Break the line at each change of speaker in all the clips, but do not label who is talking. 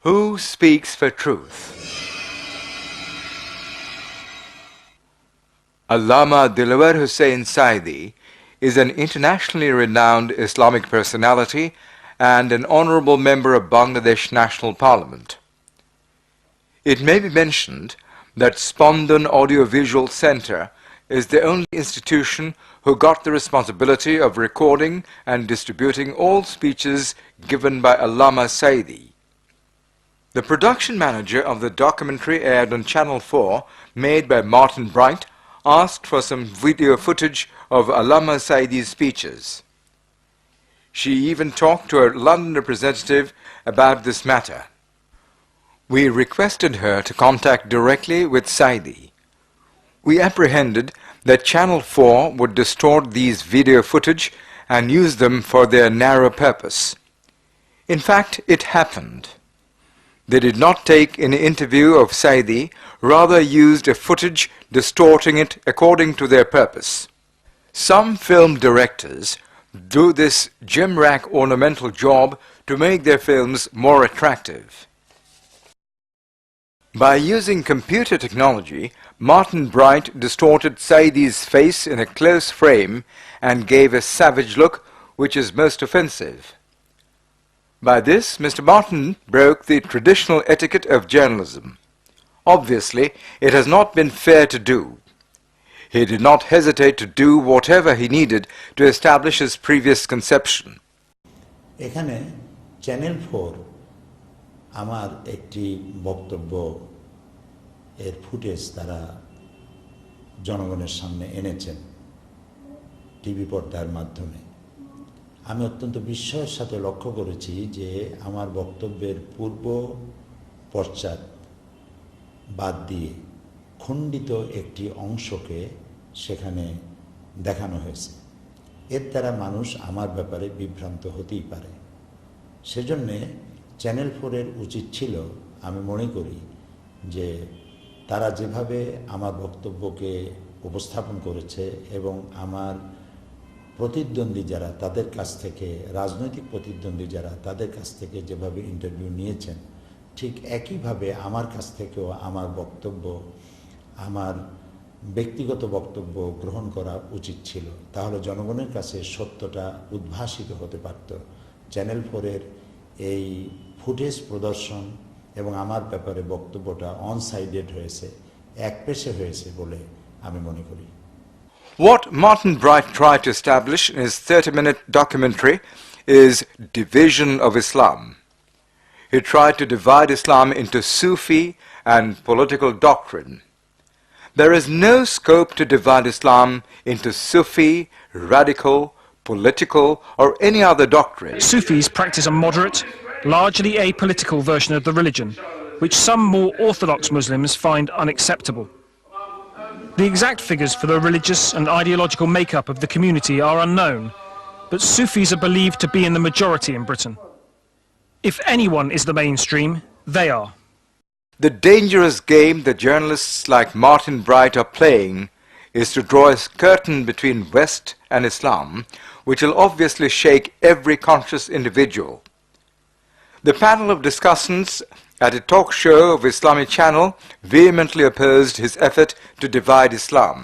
Who speaks for truth? Allama Dilawar Hussain Saidi is an internationally renowned Islamic personality and an honorable member of Bangladesh National Parliament. It may be mentioned that Spandan Audiovisual Center is the only institution who got the responsibility of recording and distributing all speeches given by Allama Saidi. The production manager of the documentary aired on Channel 4, made by Martin Bright, asked for some video footage of Allama Saidi's speeches. She even talked to a London representative about this matter. We requested her to contact directly with Saidi. We apprehended that Channel 4 would distort these video footage and use them for their narrow purpose. In fact, it happened. They did not take any interview of Saidi, rather used a footage distorting it according to their purpose. Some film directors do this gimcrack ornamental job to make their films more attractive. By using computer technology, Martin Bright distorted Saidi's face in a close frame and gave a savage look which is most offensive. By this, Mr. Martin broke the traditional etiquette of journalism. Obviously, it has not been fair to do. He did not hesitate to do whatever he needed to establish his previous conception.
এখানে channel 4 আমার একটি বক্তব্য এর footage তারা জনগণের সামনে এনেছেন TV পর্দার মাধ্যমে। আমি অত্যন্ত বিস্ময়ের সাথে লক্ষ্য করেছি যে আমার বক্তব্যের পূর্ব পশ্চাৎ বাদ দিয়ে খণ্ডিত একটি অংশকে সেখানে দেখানো হয়েছে। এর দ্বারা মানুষ আমার ব্যাপারে বিভ্রান্ত হতেই পারে। সেজন্য চ্যানেল 4 এর উচিত ছিল, আমি মনে করি, যে তারা যেভাবে আমার বক্তব্যকে উপস্থাপন করেছে এবং আমার প্রতিদ্বন্দ্বী যারা তাদের কাছ থেকে, রাজনৈতিক প্রতিদ্বন্দ্বী যারা তাদের কাছ থেকে যেভাবে ইন্টারভিউ নিয়েছেন, ঠিক একইভাবে আমার কাছ থেকেও আমার বক্তব্য, আমার ব্যক্তিগত বক্তব্য গ্রহণ করা উচিত ছিল। তাহলে জনগণের কাছে সত্যটা উদ্ভাসিত হতে পারত। চ্যানেল 4 এর এই ফুটেজ প্রদর্শন এবং আমার ব্যাপারে বক্তব্যটা অন সাইডেড হয়েছে, একপেশে হয়েছে বলে আমি মনে করি।
What Martin Bright tried to establish in his 30-minute documentary is division of Islam. He tried to divide Islam into Sufi and political doctrine. There is no scope to divide Islam into Sufi, radical, political, or any other doctrine.
Sufis practice a moderate, largely apolitical version of the religion, which some more orthodox Muslims find unacceptable. The exact figures for the religious and ideological makeup of the community are unknown, but Sufis are believed to be in the majority in Britain. If anyone is the mainstream, they are.
The dangerous game that journalists like Martin Bright are playing is to draw a curtain between West and Islam, which will obviously shake every conscious individual. The panel of discussants at a talk show of Islamic Channel vehemently opposed his effort to divide Islam.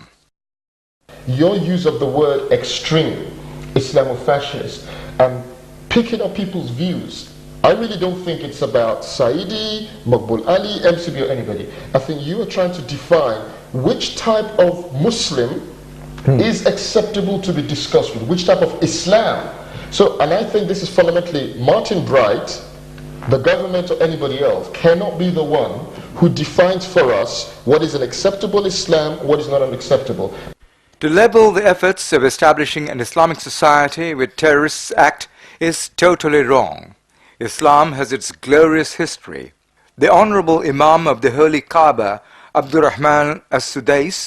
Your use of the word extreme, Islamofascist, and picking up people's views, I really don't think it's about Saidi, Maqbul Ali, MCB or anybody. I think you are trying to define which type of Muslim is acceptable to be discussed with, which type of Islam. So, and I think this is fundamentally Martin Bright, the government or anybody else cannot be the one who defines for us what is an acceptable Islam, what is not unacceptable.
To label the efforts of establishing an Islamic society with terrorists act is totally wrong. Islam has its glorious history. The Honorable Imam of the Holy Kaaba, Abdurrahman As-Sudais,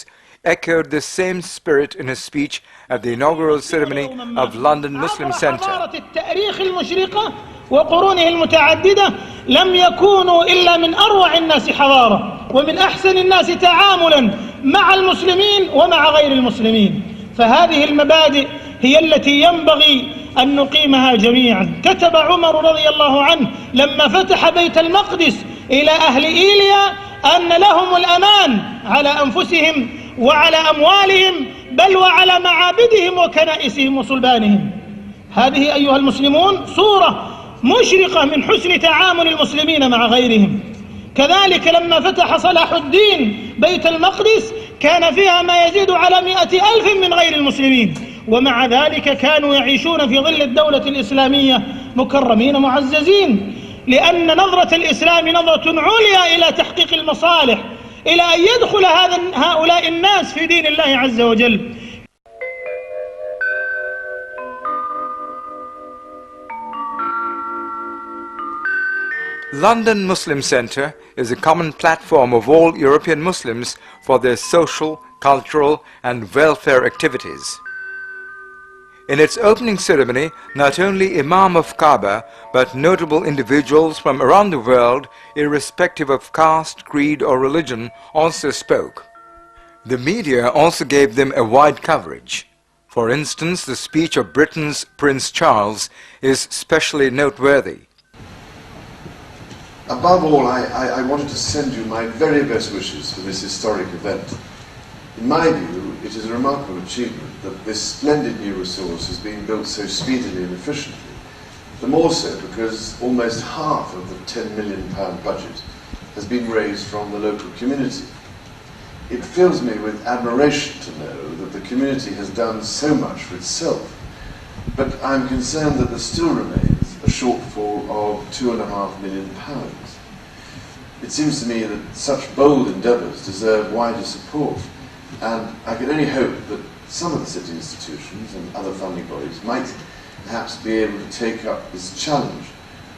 echoed the same spirit in his speech at the inaugural ceremony of London Muslim Center.
وقرونه المتعددة لم يكونوا إلا من أروع الناس حضارة ومن أحسن الناس تعاملا مع المسلمين ومع غير المسلمين. فهذه المبادئ هي التي ينبغي أن نقيمها جميعا. كتب عمر رضي الله عنه لما فتح بيت المقدس إلى أهل إيليا أن لهم الأمان على أنفسهم وعلى أموالهم بل وعلى معابدهم وكنائسهم وصلبانهم. هذه أيها المسلمون صورة مشرقة من حسن تعامل المسلمين مع غيرهم. كذلك لما فتح صلاح الدين بيت المقدس كان فيها ما يزيد على 100,000 من غير المسلمين، ومع ذلك كانوا يعيشون في ظل الدولة الإسلامية مكرمين معززين، لأن نظرة الإسلام نظرة عليا إلى تحقيق المصالح، إلى أن يدخل هؤلاء الناس في دين الله عز وجل.
London Muslim Centre is a common platform of all European Muslims for their social, cultural and welfare activities. In its opening ceremony, not only Imam of Kaaba, but notable individuals from around the world, irrespective of caste, creed or religion, also spoke. The media also gave them a wide coverage. For instance, the speech of Britain's Prince Charles is especially noteworthy.
Above all, I wanted to send you my very best wishes for this historic event. In my view, it is a remarkable achievement that this splendid new resource is being built so speedily and efficiently. The more so because almost half of the £10 million budget has been raised from the local community. It fills me with admiration to know that the community has done so much for itself, but I'm concerned that there still remains a shortfall of £2.5 million. It seems to me that such bold endeavours deserve wider support, and I can only hope that some of the city institutions and other funding bodies might perhaps be able to take up this challenge,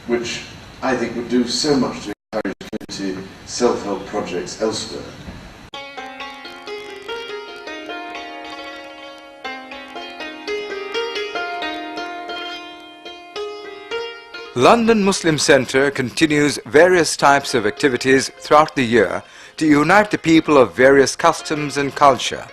which I think would do so much to encourage community self-help projects elsewhere.
London Muslim Centre continues various types of activities throughout the year to unite the people of various customs and culture.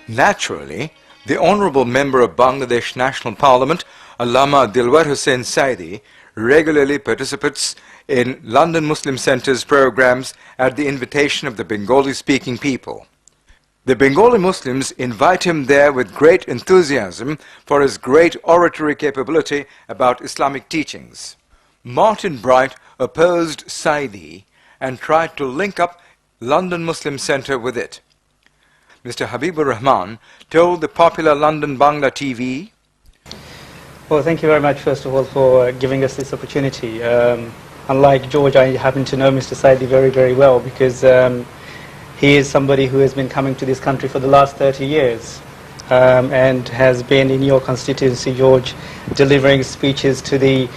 Naturally, the Honourable Member of Bangladesh National Parliament, Allama Dilwar Hussain Saidi, regularly participates in London Muslim Centre's programs at the invitation of the Bengali-speaking people. The Bengali Muslims invite him there with great enthusiasm for his great oratory capability about Islamic teachings. Martin Bright opposed Saidi and tried to link up London Muslim Centre with it. Mr. Habibur Rahman told the popular London Bangla TV,
well, thank you very much, first of all, for giving us this opportunity. Unlike George, I happen to know Mr. Saidi very, very well because he is somebody who has been coming to this country for the last 30 years and has been in your constituency, George, delivering speeches to the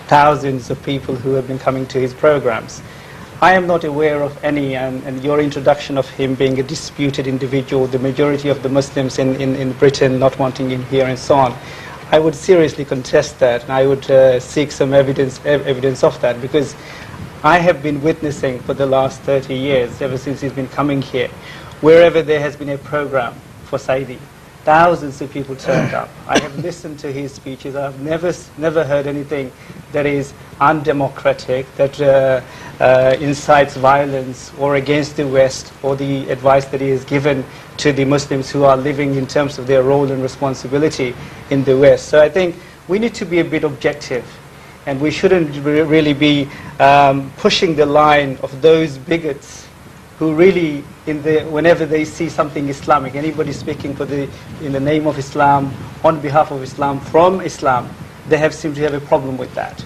thousands of people who have been coming to his programs. I am not aware of any, and your introduction of him being a disputed individual, the majority of the Muslims in Britain not wanting him here and so on. I would seriously contest that, and I would seek some evidence of that, because I have been witnessing for the last 30 years, ever since he's been coming here, wherever there has been a program for Saidi, thousands of people turned up. I have listened to his speeches. I have never heard anything that is undemocratic, that incites violence or against the West, or the advice that he has given to the Muslims who are living in terms of their role and responsibility in the West. So I think we need to be a bit objective, and we shouldn't really be pushing the line of those bigots who really, whenever they see something Islamic, anybody speaking in the name of Islam, on behalf of Islam, from Islam, they seem to have a problem with that.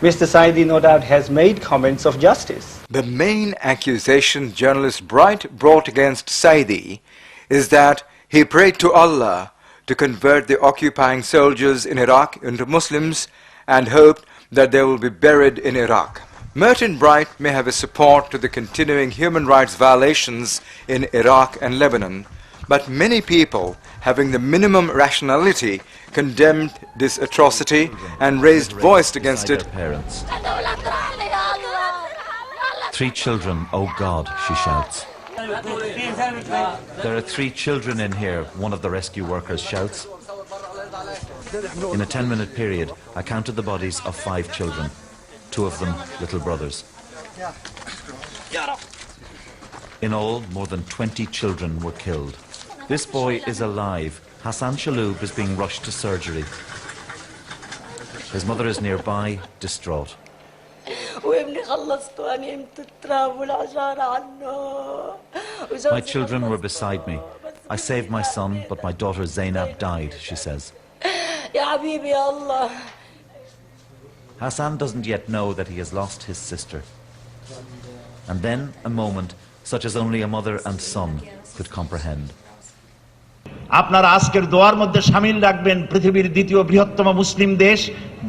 Mr. Saidi no doubt has made comments of justice.
The main accusation journalist Bright brought against Saidi is that he prayed to Allah to convert the occupying soldiers in Iraq into Muslims and hoped that they will be buried in Iraq. Merton Bright may have a support to the continuing human rights violations in Iraq and Lebanon, but many people having the minimum rationality condemned this atrocity and raised voice against it.
Parents. 3 children, oh God, she shouts. There are 3 children in here, one of the rescue workers shouts. In a 10-minute period, I counted the bodies of 5 children, 2 of them little brothers. In all, more than 20 children were killed. This boy is alive. Hassan Shaloub is being rushed to surgery. His mother is nearby, distraught. My children were beside me. I saved my son, but my daughter Zainab died, she says. Hassan doesn't yet know that he has lost his sister. And then a moment such as only a mother and son could comprehend.
আপনারা আজকের দোয়ার মধ্যে শামিল রাখবেন পৃথিবীর দ্বিতীয় বৃহত্তম মুসলিম দেশ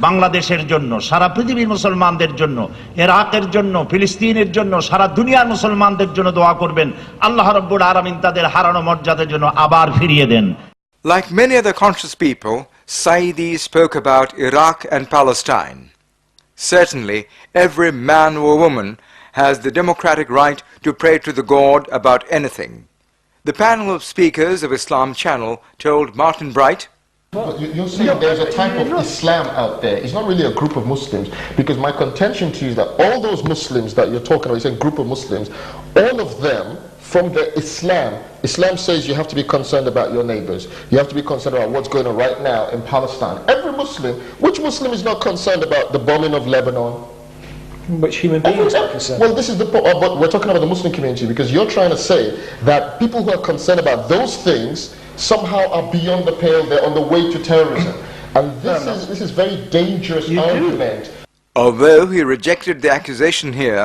বাংলাদেশের জন্য, সারা পৃথিবীর মুসলমানদের জন্য, ইরাকের জন্য, ফিলিস্তিনের জন্য, সারা দুনিয়ার মুসলমানদের জন্য দোয়া করবেন। আল্লাহ রাব্বুল আলামিন তাদের হারানো মর্যাদার জন্য আবার ফিরিয়ে দেন।
Like many other conscious people, Saidi spoke about Iraq and Palestine. Certainly, every man or woman has the democratic right to pray to the God about anything. The panel of speakers of Islam Channel told Martin Bright,
You're saying there's a type of Islam out there. It's not really a group of Muslims, because my contention to you is that all those Muslims that you're talking about, you say group of Muslims, all of them from the Islam says you have to be concerned about your neighbors. You have to be concerned about what's going on right now in Palestine. Every Muslim, which Muslim is not concerned about the bombing of Lebanon?
Which human beings are concerned?
Well, this is the point. But we're talking about the Muslim community, because you're trying to say that people who are concerned about those things somehow are beyond the pale. They're on the way to terrorism, and this is very dangerous argument.
Although he rejected the accusation here,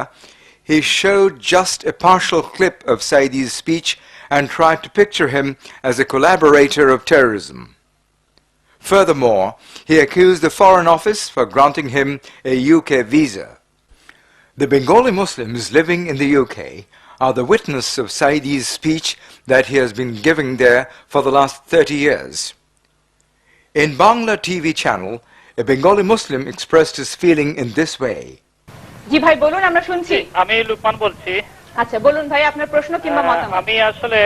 he showed just a partial clip of Saidi's speech and tried to picture him as a collaborator of terrorism. Furthermore, he accused the Foreign Office for granting him a UK visa. The Bengali Muslims living in the UK are the witness of Saidi's speech that he has been giving there for the last 30 years. In Bangla TV channel, a Bengali Muslim expressed his feeling in this way.
জি ভাই বলুন, আমরা শুনছি।
আমি লুকমান বলছি।
আচ্ছা বলুন ভাই, আপনার প্রশ্ন কিংবা মতামত।
আমি আসলে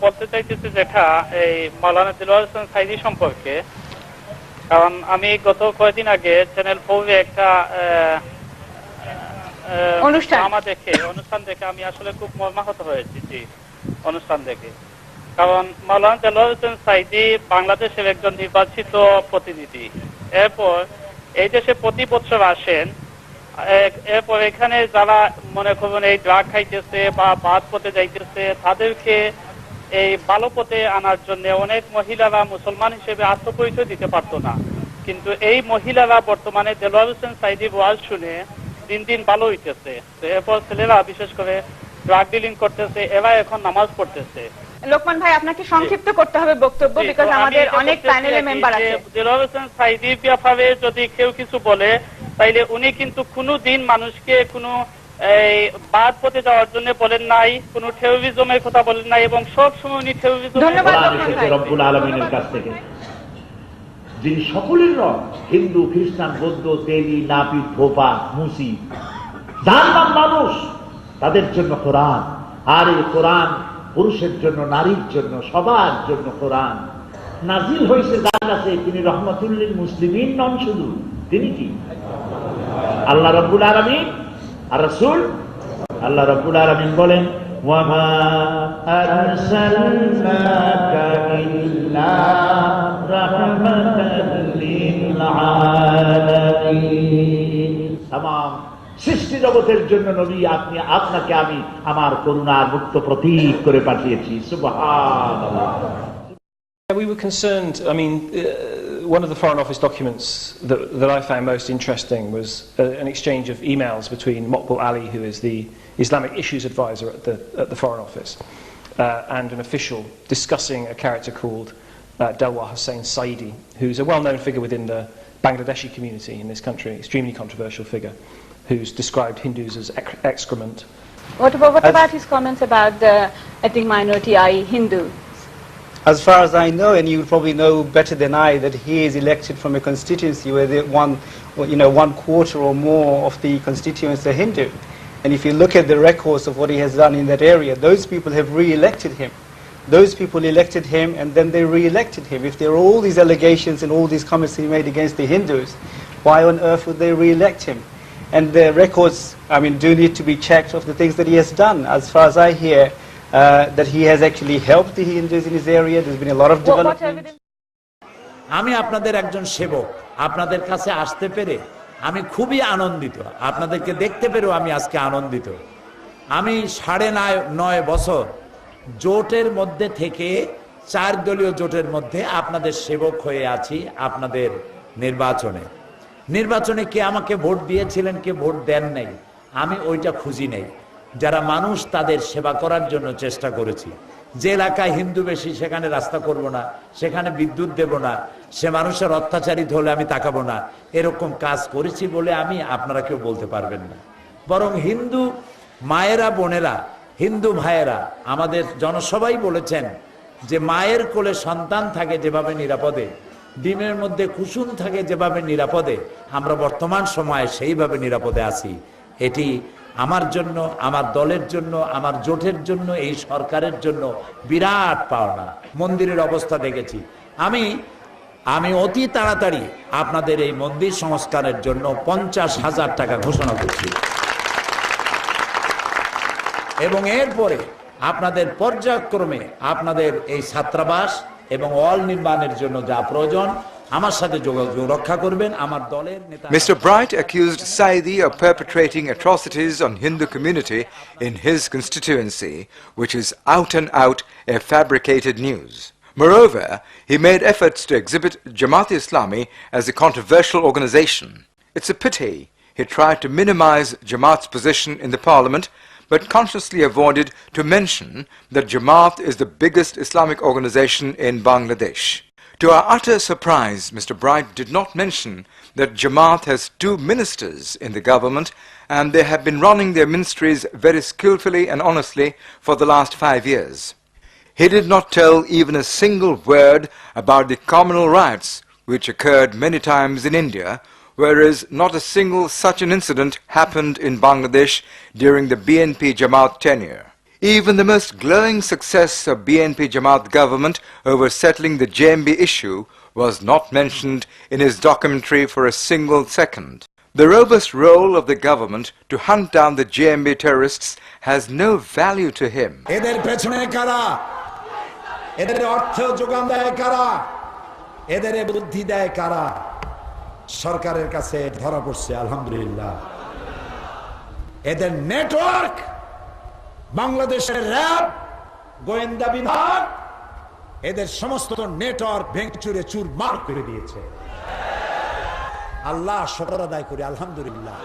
বলতে চাইতেছি যেটা এই মাওলানা দিলওয়ার হোসেন সাইদি সম্পর্কে, কারণ আমি গত কয়েকদিন আগে চ্যানেল 4 এ একটা অনুষ্ঠান দেখে আমি আসলে খুব মর্মাহত হয়েছি। জি, অনুষ্ঠান দেখে, কারণ মাওলানা দিলওয়ার হোসেন সাইদি বাংলাদেশের একজন নির্বাচিত প্রতিনিধি। এরপর এই দেশে প্রতি বছর আসেন। এরপর এখানে যারা মনে করুন এই ড্রাগ খাইতেছে বা বাদ পথে যাইতেছে, তাদেরকে এই ভালো পথে আনার জন্য অনেক মহিলারা মুসলমান হিসেবে আত্মপরিচয় দিতে পারতো না, কিন্তু এই মহিলারা বর্তমানে দেলোয়ার হোসেন সাইদির ওয়াজ শুনে দিন দিন ভালো হইতেছে। এরপর ছেলেরা বিশেষ করে ড্রাগ ডিলিং করতেছে, এরা এখন নামাজ পড়তেছে।
লোকমান ভাই, আপনাকে সংক্ষিপ্ত করতে হবে বক্তব্য, বিকজ আমাদের অনেক প্যানেলে মেম্বার আছে।
দেলোয়ার হোসেন সাইদির ব্যাপারে যদি কেউ কিছু বলে, তাইলে উনি কিন্তু কোনোদিন মানুষকে কোনো এই বাদ পথে যাওয়ার জন্য বলেন নাই, কোনো টেরোরিজমের কথা বলেন নাই, এবং সব সময় উনি টেরোরিজম
রব্বুল আলামিনের কাছ থেকে যিনি সকলের রব, হিন্দু, খ্রিস্টান, বৌদ্ধ, তেলি, নাপিত, ভোপা, মুসি, যার নাম মানুষ, তাদের জন্য কোরআন। আর এই কোরআন পুরুষের জন্য, নারীর জন্য, সবার জন্য কোরআন নাজিল হয়েছে যার কাছে। তিনি রহমাতুল্লিল মুসলিমিন নন শুধু, তিনি কি আল্লাহ রাব্বুল আলামিন আর রাসূল। আল্লাহ রাব্বুল আলামিন বলেন, ওয়ামা আরসালনাকা ইল্লা রাহমাতাল লিল আলামিন। তামাম সৃষ্টি জগতের জন্য নবী আপনাকে আমি আমার করুণার মুক্ত প্রতীক করে পাঠিয়েছি। সুবহানাল্লাহ।
We were concerned, I mean, one of the Foreign Office documents that I found most interesting was an exchange of emails between Mokbul Ali, who is the Islamic Issues Advisor at the Foreign Office, and an official discussing a character called Delwar Hussain Saidi, who's a well-known figure within the Bangladeshi community in this country, extremely controversial figure, who's described Hindus as excrement.
What about his comments about the ethnic minority, i.e. Hindu?
As far as I know, and you probably know better than I, that he is elected from a constituency where one quarter or more of the constituents are Hindu. And if you look at the records of what he has done in that area, those people have re-elected him. Those people elected him and then they re-elected him. If there are all these allegations and all these comments he made against the Hindus, why on earth would they re-elect him? And the records, I mean, do need to be checked of the things that he has done. As far as I hear, that he has actually helped the Hindus in his area. There's been a lot of development.
আমি আপনাদের একজন সেবক, আপনাদের কাছে আসতে পেরে আমি খুবই আনন্দিত, আপনাদেরকে দেখতে পেরেও আমি আজকে আনন্দিত। আমি 9.5 বছর জোটের মধ্যে থেকে 4 দলীয় জোটের মধ্যে আপনাদের সেবক হয়ে আছি। আপনাদের নির্বাচনে কে আমাকে ভোট দিয়েছিলেন, কে ভোট দেন নাই, আমি ওইটা খুঁজি নাই। যারা মানুষ তাদের সেবা করার জন্য চেষ্টা করেছি। যে এলাকায় হিন্দু বেশি সেখানে রাস্তা করব না, সেখানে বিদ্যুৎ দেব না, সে মানুষের অত্যাচারিত হলে আমি তাকাবো না, এরকম কাজ করেছি বলে আমি আপনারা কেউ বলতে পারবেন না। বরং হিন্দু মায়েরা বোনেরা, হিন্দু ভাইয়েরা আমাদের জনসভাই বলেছেন যে মায়ের কোলে সন্তান থাকে যেভাবে নিরাপদে, ডিমের মধ্যে কুসুম থাকে যেভাবে নিরাপদে, আমরা বর্তমান সময়ে সেইভাবে নিরাপদে আছি। এটি আমার জন্য, আমার দলের জন্য, আমার জোটের জন্য, এই সরকারের জন্য বিরাট পাওনা। মন্দিরের অবস্থা দেখেছি। আমি অতি তাড়াতাড়ি আপনাদের এই মন্দির সংস্কারের জন্য 50,000 টাকা ঘোষণা করছি এবং এরপরে আপনাদের পর্যায়ক্রমে আপনাদের এই ছাত্রাবাস এবং ওয়াল নির্মাণের জন্য যা প্রয়োজন আমার সাথে যোগাযোগ রক্ষা করবেন। আমার দলের নেতা
Mr. Bright accused Saidi of perpetrating atrocities on Hindu community in his constituency, which is out and out a fabricated news. Moreover, he made efforts to exhibit Jamaat-e-Islami as a controversial organization. It's a pity he tried to minimize Jamaat's position in the parliament, but consciously avoided to mention that Jamaat is the biggest Islamic organization in Bangladesh. To our utter surprise, Mr. Bright did not mention that Jamaat has 2 ministers in the government and they have been running their ministries very skillfully and honestly for the last 5 years. He did not tell even a single word about the communal riots which occurred many times in India, whereas not a single such an incident happened in Bangladesh during the BNP Jamaat tenure. Even the most glowing success of BNP Jamaat government over settling the JMB issue was not mentioned in his documentary for a single second. The robust role of the government to hunt down the JMB terrorists has no value to him.
এদের পেছনে কারা, এদের অর্থ যোগান দেয় কারা, এদের বুদ্ধি দেয় কারা, সরকারের কাছে ধরা পড়ছে আলহামদুলিল্লাহ। এদের নেটওয়ার্ক বাংলাদেশের র্যাব, গোয়েন্দা বিভাগ, এদের সমস্ত নেটওয়ার্ক ভেঙচুরে চুরমার করে দিয়েছে। আল্লাহ শুকর আদায় করি আলহামদুলিল্লাহ।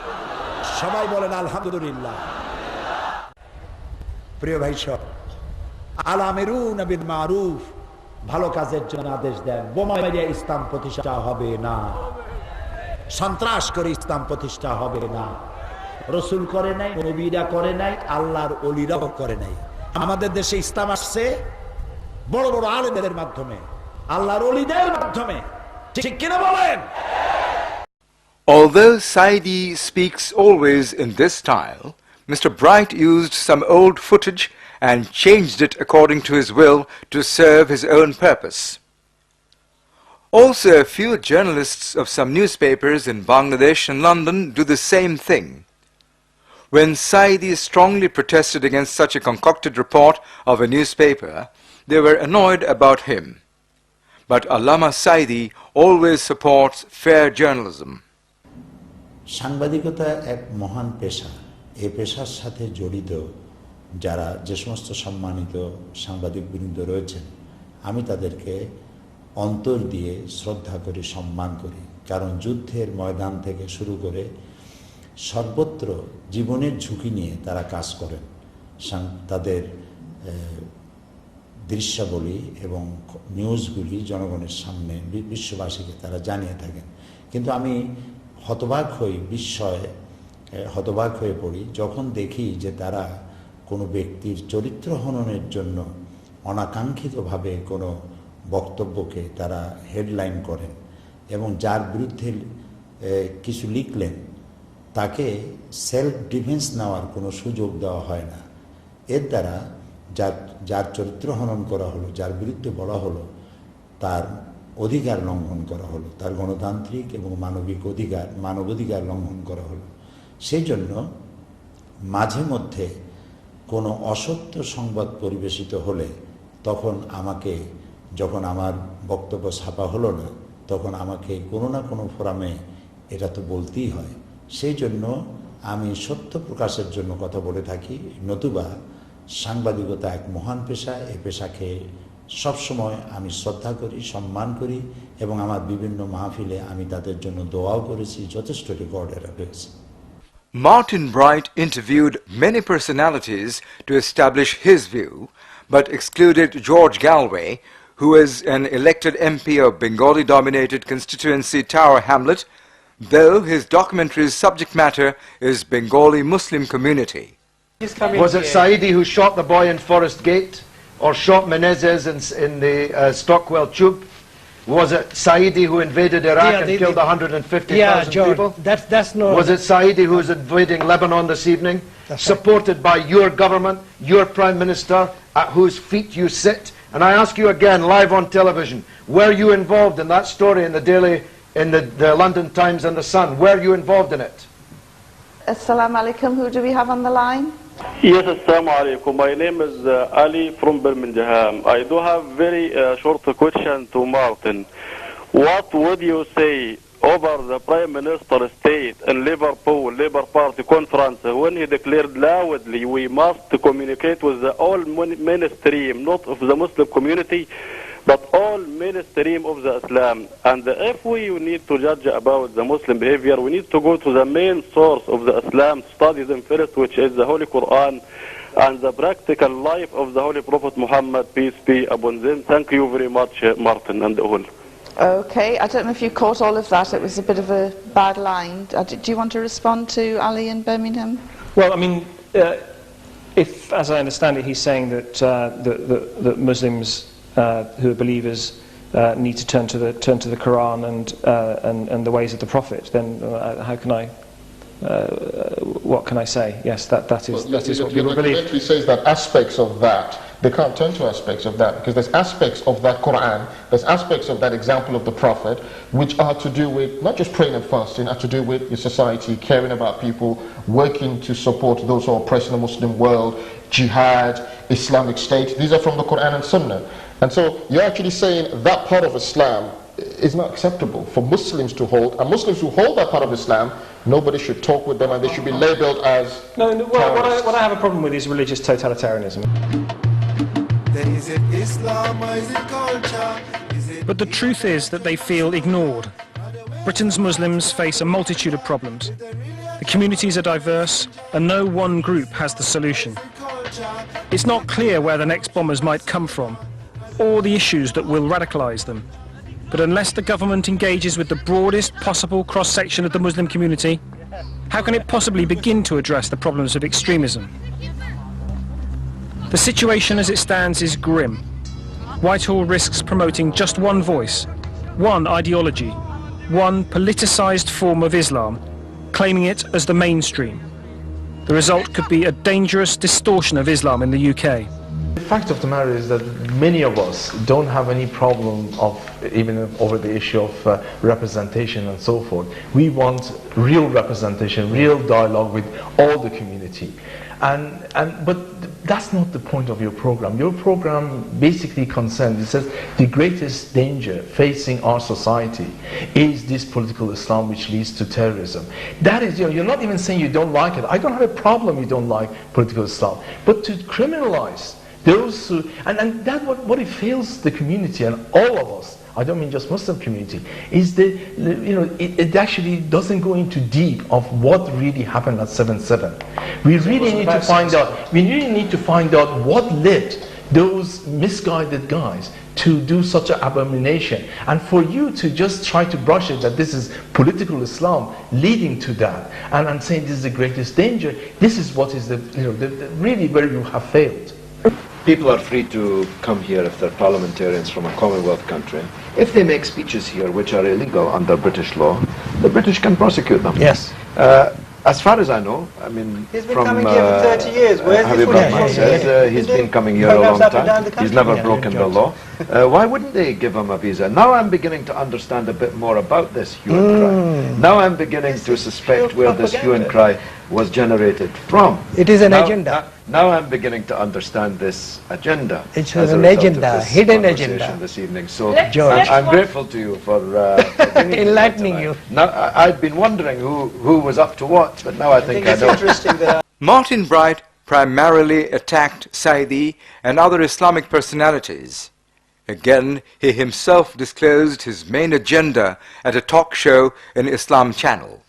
সবাই বলেন আলহামদুলিল্লাহ। প্রিয় ভাই সব, আল-আমিরুনা বিল মারুফ, ভালো কাজের জন্য আদেশ দেন। বোমা মেরে ইসলাম প্রতিষ্ঠা হবে না, সন্ত্রাস করে ইসলাম প্রতিষ্ঠা হবে না। রসুল করে নাই, নবীরা করে নাই, আল্লাহর ওলিরাও করে নাই। আমাদের দেশে ইসলাম আসছে বড় বড় আলেমদের মাধ্যমে, আল্লাহর ওলিদের মাধ্যমে। ঠিক কিনা বলেন?
Although Saidi speaks always in this style, Mr. Bright used some old footage and changed it according to his will to serve his own purpose. Also, a few journalists of some newspapers in Bangladesh and London do the same thing. When Saidi strongly protested against such a concocted report of a newspaper, they were annoyed about him. But Allama Saidi always supports fair journalism.
সাংবাদিকতা এক মহান পেশা। এই পেশার সাথে জড়িত যারা যে সমস্ত সম্মানিত সাংবাদিকবৃন্দ রয়েছেন, আমি তাদেরকে অন্তর দিয়ে শ্রদ্ধা করি, সম্মান করি। কারণ যুদ্ধের ময়দান থেকে শুরু করে সর্বত্র জীবনের ঝুঁকি নিয়ে তারা কাজ করেন। তাদের দৃশ্যাবলী এবং নিউজগুলি জনগণের সামনে বিশ্ববাসীকে তারা জানিয়ে থাকেন। কিন্তু আমি হতবাক হয়ে পড়ি যখন দেখি যে তারা কোনো ব্যক্তির চরিত্র হননের জন্য অনাকাঙ্ক্ষিতভাবে কোনো বক্তব্যকে তারা হেডলাইন করেন এবং যার বিরুদ্ধে কিছু লিখলেন তাকে সেলফ ডিফেন্স নেওয়ার কোনো সুযোগ দেওয়া হয় না। এর দ্বারা যার চরিত্র হনন করা হলো, যার বিরুদ্ধে বলা হলো, তার অধিকার লঙ্ঘন করা হলো, তার গণতান্ত্রিক এবং মানবাধিকার লঙ্ঘন করা হলো। সেই জন্য মাঝে মধ্যে কোনো অসত্য সংবাদ পরিবেশিত হলে তখন আমাকে, যখন আমার বক্তব্য ছাপা হলো না, তখন আমাকে কোনো না কোনো ফোরামে এটা তো বলতেই হয়। সেই জন্য আমি সত্য প্রকাশের জন্য কথা বলে থাকি। নতুবা সাংবাদিকতা এক মহান পেশা, এই পেশাকে সবসময় আমি শ্রদ্ধা করি, সম্মান করি এবং আমার বিভিন্ন মাহফিলে আমি তাদের জন্য দোয়াও করেছি, যথেষ্ট রেকর্ড এরা রয়েছে।
Martin Bright interviewed many personalities to establish his view, but excluded George Galway, who is an elected MP of Bengali-dominated constituency Tower Hamlet, though his documentary's subject matter is Bengali Muslim community.
Was it Saidi who shot the boy in Forest Gate, or shot Menezes in the Stockwell Tube? Was it Saidi who invaded Iraq and killed 150,000 people?
That's no.
Was it Saidi who is invading Lebanon this evening, supported by your government, your Prime Minister, at whose feet you sit? And I ask you again, live on television, were you involved in that story in the London Times and the Sun? Were you involved in it?
Assalamu alaikum. Who do we have on the line?
Yes, assalamu alaikum. My name is Ali from Birmingham. I do have very short question to Martin. What would you say over the Prime Minister's state in Liverpool Labour Party conference when he declared loudly we must communicate with the all mainstream, not of the Muslim community, but all mainstream of the Islam. And if we need to judge about the Muslim behavior, we need to go to the main source of the Islam, study them first, which is the Holy Quran and the practical life of the Holy Prophet Muhammad, peace be upon them. Thank you very much, Martin and all.
Okay, I don't know if you caught all of that. It was a bit of a bad line. Do you want to respond to Ali in Birmingham?
Well, I mean, if, as I understand it, he's saying that that Muslims who are believers need to turn to the Quran and the ways of the Prophet, then how can I? What can I say? Yes, that is what people believe.
The documentary says that aspects of that, they can't turn to aspects of that because there's aspects of that Quran, there's aspects of that example of the Prophet which are to do with not just praying and fasting, are to do with your society, caring about people, working to support those who are oppressed in the Muslim world, jihad, Islamic State. These are from the Quran and Sunnah. And so you're actually saying that part of Islam is not acceptable for Muslims to hold, and Muslims who hold that part of Islam, nobody should talk with them and they should be labeled as
what I have a problem with is religious totalitarianism. But the truth is that they feel ignored. Britain's Muslims face a multitude of problems. The communities are diverse and no one group has the solution. It's not clear where the next bombers might come from or the issues that will radicalize them. But unless the government engages with the broadest possible cross-section of the Muslim community, how can it possibly begin to address the problems of extremism? The situation as it stands is grim. Whitehall risks promoting just one voice, one ideology, one politicised form of Islam, claiming it as the mainstream. The result could be a dangerous distortion of Islam in the UK.
The fact of the matter is that many of us don't have any problem of even over the issue of representation and so forth. We want real representation, real dialogue with all the community. But that's not the point of your program. Your program basically concerns, it says the greatest danger facing our society is this political Islam which leads to terrorism. That is, you're not even saying you don't like it. I don't have a problem you don't like political Islam. But to criminalize Those who, and that what it fails the community and all of us, I don't mean just Muslim community, is it actually doesn't go into deep of what really happened at 7/7. We really need to find out. We really need to find out what led those misguided guys to do such an abomination. And for you to just try to brush it that this is political Islam leading to that, and saying this is the greatest danger, this is what is the really where you have failed.
People are free to come here if they're parliamentarians from a Commonwealth country. If they make speeches here which are illegal under British law, the British can prosecute them.
Yes.
As far as I know, I mean,
he's been coming here for 30 years. Where's
Habib Rahman said he's been coming here a long time. He's never broken the law. Why wouldn't they give him a visa? Now I'm beginning to understand a bit more about this hue and cry. Now I'm beginning to suspect where this hue and cry was generated from.
It is an agenda.
Now I'm beginning to understand this agenda.
It's an agenda, hidden agenda.
This evening. So I'm grateful to you for
enlightening you.
Now I'd been wondering who was up to what, but now I think I know.
Interesting that
Martin Bright primarily attacked Saidi and other Islamic personalities. Again, he himself disclosed his main agenda at a talk show in Islam Channel.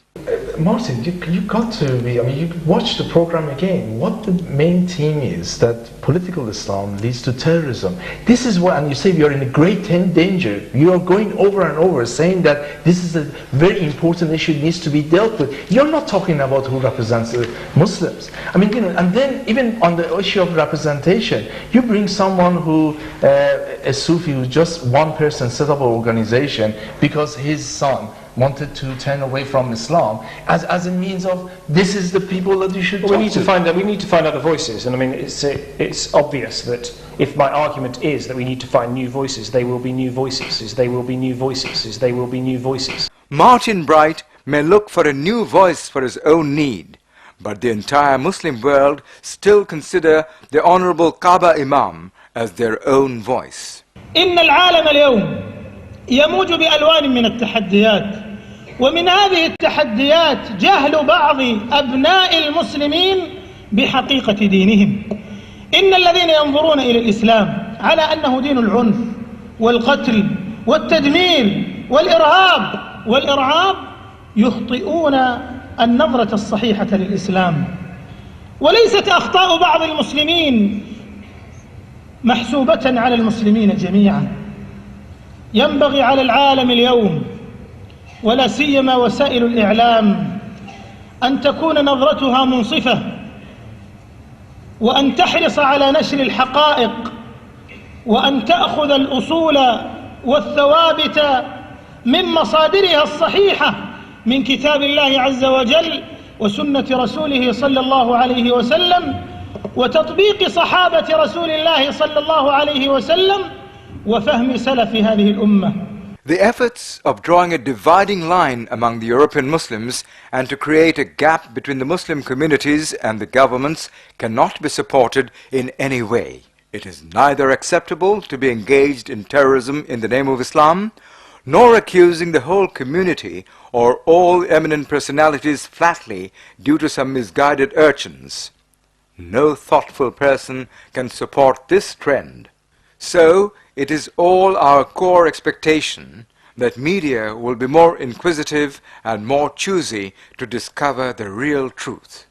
Martin, you got to be, I mean, you watch the program again. What the main theme is that political Islam leads to terrorism. This is what, and you say we are in a great danger. You are going over and over saying that this is a very important issue, needs to be dealt with. You're not talking about who represents the Muslims. I mean, and then even on the issue of representation, you bring someone who, a Sufi who just one person set up an organization because his son wanted to turn away from Islam as a means of, this is the people that you should talk to.
We need to find other voices, and I mean it's obvious that if my argument is that we need to find new voices, they will be new voices, they will be new voices, they will be new voices.
Martin Bright may look for a new voice for his own need, but the entire Muslim world still consider the Honorable Kaaba Imam as their own voice.
إن العالم اليوم يموج بألوان من التحديات، ومن هذه التحديات جهل بعض أبناء المسلمين بحقيقة دينهم. إن الذين ينظرون إلى الإسلام على أنه دين العنف والقتل والتدمير والإرهاب يخطئون النظرة الصحيحة للإسلام. وليست أخطاء بعض المسلمين محسوبة على المسلمين جميعا. ينبغي على العالم اليوم ولا سيما وسائل الإعلام أن تكون نظرتها منصفة، وأن تحرص على نشر الحقائق، وأن تأخذ الأصول والثوابت من مصادرها الصحيحة من كتاب الله عز وجل وسنة رسوله صلى الله عليه وسلم وتطبيق صحابة رسول الله صلى الله عليه وسلم وفهم سلف هذه الأمة.
The efforts of drawing a dividing line among the European Muslims and to create a gap between the Muslim communities and the governments cannot be supported in any way. It is neither acceptable to be engaged in terrorism in the name of Islam, nor accusing the whole community or all eminent personalities flatly due to some misguided urchins. No thoughtful person can support this trend. So, it is all our core expectation that media will be more inquisitive and more choosy to discover the real truth.